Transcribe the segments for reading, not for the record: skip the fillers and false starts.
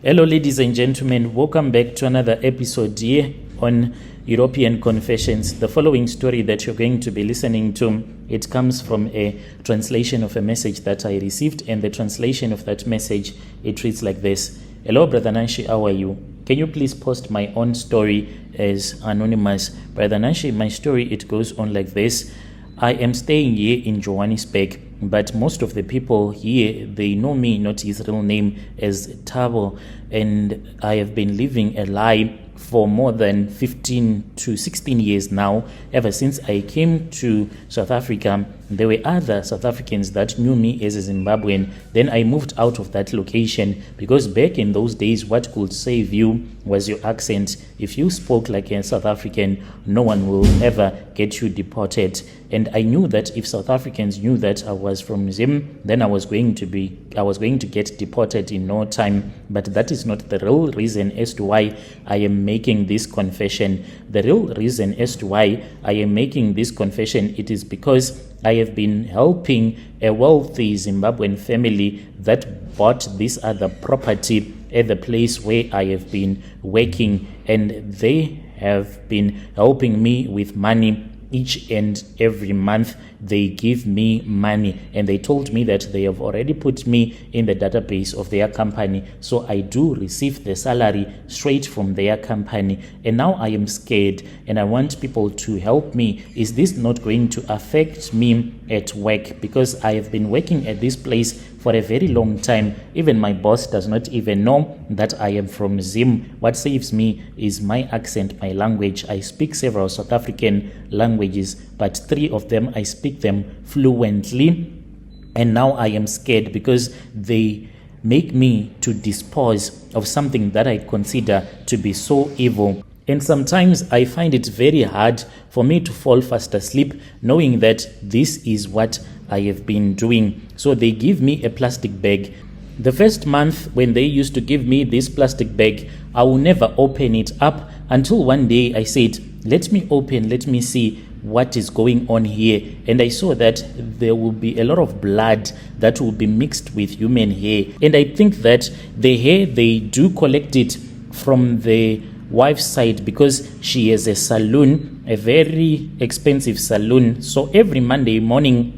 Hello ladies and gentlemen, welcome back to another episode here on European Confessions. The following story that you're going to be listening to, it comes from a translation of a message that I received, and the translation of that message, it reads like this. Hello Brother Nanshi, how are you? Can you please post my own story as anonymous? Brother Nanshi, my story, it goes on like this. I am staying here in Johannesburg, but most of the people here, they know me, not his real name, as Thabo, and I have been living a lie for more than 15 to 16 years now. Ever since I came to South Africa, there were other South Africans that knew me as a Zimbabwean. Then I moved out of that location because back in those days, what could save you was your accent. If you spoke like a South African, no one will ever get you deported. And I knew that if South Africans knew that I was from Zim, then I was going to get deported in no time. But that is not the real reason as to why I am making this confession. The real reason as to why I am making this confession, it is because I have been helping a wealthy Zimbabwean family that bought this other property at the place where I have been working, and they have been helping me with money each and every month. They give me money, and they told me that they have already put me in the database of their company, so I do receive the salary straight from their company. And now I am scared and I want people to help me. Is this not going to affect me at work? Because I have been working at this place for a very long time. Even my boss does not even know that I am from Zim. What saves me is my accent, my language. I speak several South African languages, but 3 of them I speak them fluently. And now I am scared because they make me to dispose of something that I consider to be so evil. And sometimes I find it very hard for me to fall fast asleep knowing that this is what I have been doing. So they give me a plastic bag. The first month when they used to give me this plastic bag, I will never open it up until one day I said, let me open, let me see what is going on here. And I saw that there will be a lot of blood that will be mixed with human hair. And I think that the hair, they do collect it from the wife's side because she has a salon, a very expensive salon. So every Monday morning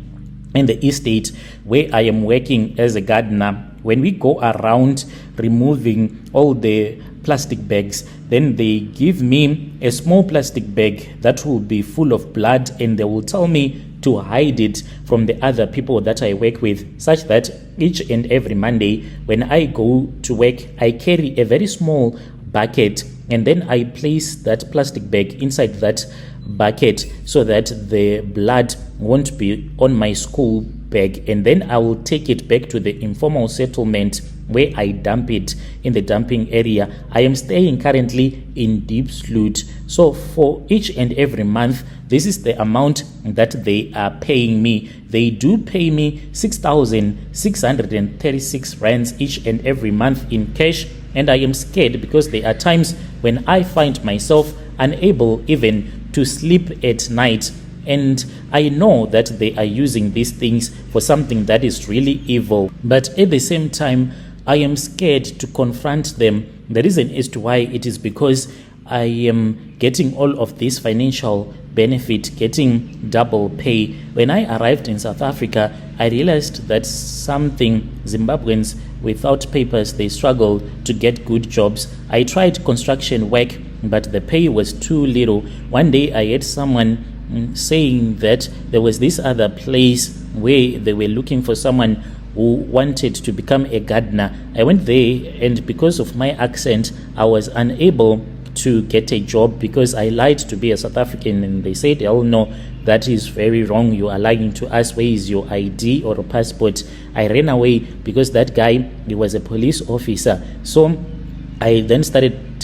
in the estate where I am working as a gardener, when we go around removing all the plastic bags, then they give me a small plastic bag that will be full of blood, and they will tell me to hide it from the other people that I work with, such that each and every Monday when I go to work, I carry a very small bucket, and then I place that plastic bag inside that bucket so that the blood won't be on my school bag, and then I will take it back to the informal settlement where I dump it in the dumping area. I am staying currently in Diepsloot. So for each and every month, this is the amount that they are paying me. They do pay me 6,636 rands each and every month in cash, and I am scared because there are times when I find myself unable even to sleep at night, and I know that they are using these things for something that is really evil. But at the same time, I am scared to confront them. The reason as to why it is because I am getting all of this financial benefit, getting double pay. When I arrived in South Africa, I realized that Zimbabweans without papers, they struggle to get good jobs. I tried construction work, but the pay was too little. One day I heard someone saying that there was this other place where they were looking for someone who wanted to become a gardener. I went there, and because of my accent, I was unable to get a job because I lied to be a South African, and they said, oh no, that is very wrong, you are lying to us, where is your ID or a passport? I ran away because that guy, he was a police officer. So I then started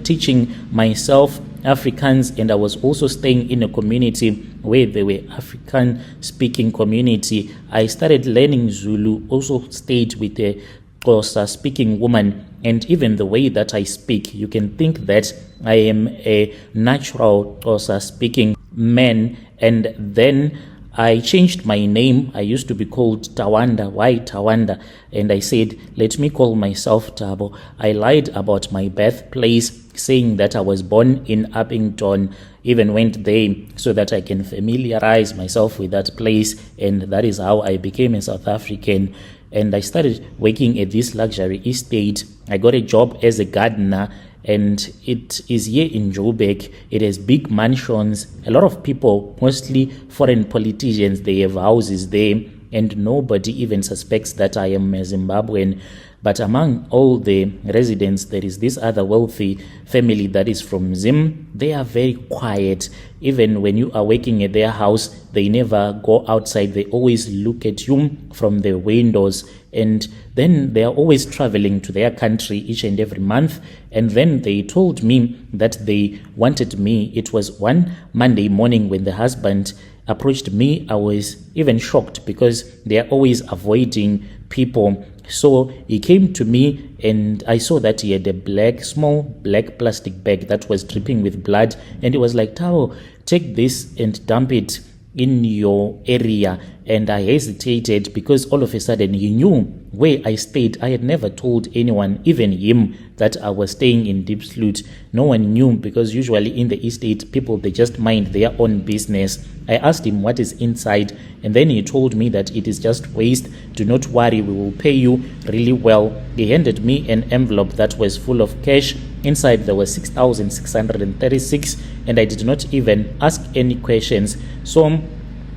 teaching myself Afrikaans, and I was also staying in a community where there were African speaking community. I started learning Zulu, also stayed with a Xhosa speaking woman, and even the way that I speak, you can think that I am a natural Xhosa speaking man. And then I changed my name. I used to be called Tawanda. Why Tawanda? And I said, let me call myself Thabo. I lied about my birthplace, saying that I was born in Uppington, even went there so that I can familiarize myself with that place. And that is how I became a South African. And I started working at this luxury estate. I got a job as a gardener, and it is here in Joburg. It has big mansions. A lot of people, mostly foreign politicians, they have houses there, and nobody even suspects that I am a Zimbabwean. But among all the residents, there is this other wealthy family that is from Zim. They are very quiet. Even when you are working at their house, they never go outside. They always look at you from the windows. And then they are always traveling to their country each and every month. And then they told me that they wanted me. It was one Monday morning when the husband approached me. I was even shocked because they are always avoiding people. So he came to me, and I saw that he had a small black plastic bag that was dripping with blood. And he was like, Thabo, take this and dump it in your area. And I hesitated because all of a sudden he knew where I stayed. I had never told anyone, even him, that I was staying in Diepsloot. No one knew, because usually in the estate, people, they just mind their own business. I asked him what is inside, and then he told me that it is just waste. Do not worry, we will pay you really well. He handed me an envelope that was full of cash. Inside there was 6,636, and I did not even ask any questions. So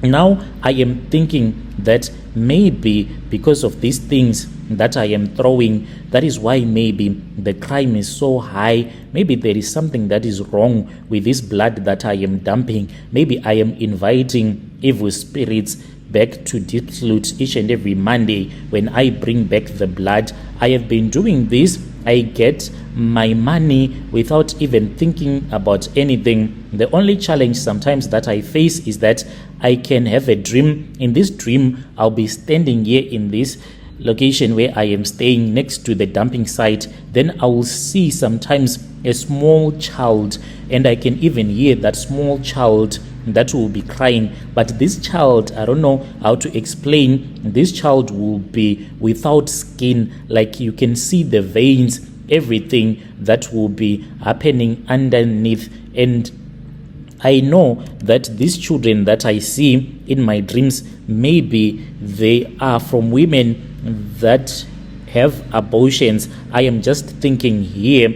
now I am thinking that maybe because of these things that I am throwing, that is why maybe the crime is so high. Maybe there is something that is wrong with this blood that I am dumping. Maybe I am inviting evil spirits back to Diepsloot each and every Monday when I bring back the blood. I have been doing this. I get my money without even thinking about anything. The only challenge sometimes that I face is that I can have a dream. In this dream, I'll be standing here in this location where I am staying next to the dumping site. Then I will see sometimes a small child, and I can even hear that small child that will be crying. But this child, I don't know how to explain. This child will be without skin, like you can see the veins, everything that will be happening underneath. And I know that these children that I see in my dreams, maybe they are from women that have abortions. I am just thinking here,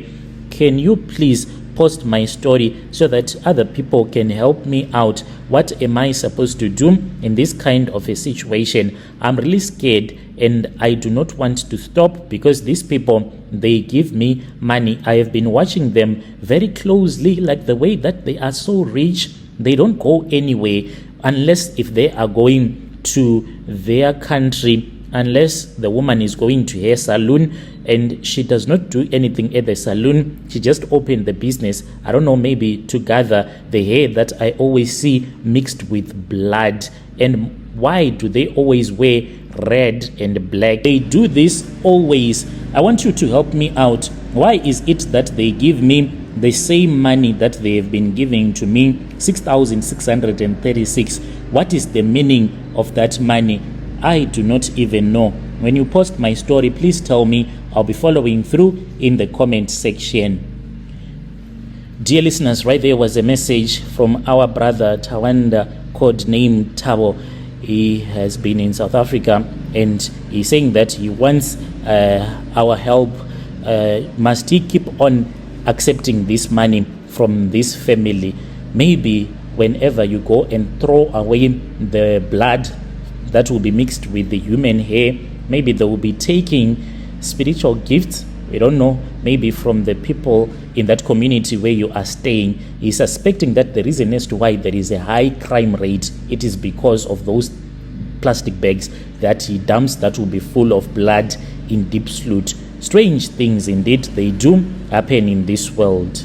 can you please post my story so that other people can help me out? What am I supposed to do in this kind of a situation? I'm really scared, and I do not want to stop because these people, they give me money. I have been watching them very closely, like the way that they are so rich. They don't go anywhere unless if they are going to their country, unless the woman is going to her salon, and she does not do anything at the salon. She just opened the business, I don't know, maybe to gather the hair that I always see mixed with blood. And why do they always wear red and black? They do this always. I want you to help me out. Why is it that they give me the same money that they have been giving to me, 6,636? What is the meaning of that money? I do not even know. When you post my story, please tell me. I'll be following through in the comment section. Dear listeners, right there was a message from our brother Tawanda, codenamed Thabo. He has been in South Africa, and he's saying that he wants our help. Must he keep on accepting this money from this family? Maybe whenever you go and throw away the blood that will be mixed with the human hair, maybe they will be taking spiritual gifts, we don't know, maybe from the people in that community where you are staying. He's suspecting that the reason as to why there is a high crime rate, it is because of those plastic bags that he dumps that will be full of blood in Diepsloot. Strange things indeed, they do happen in this world.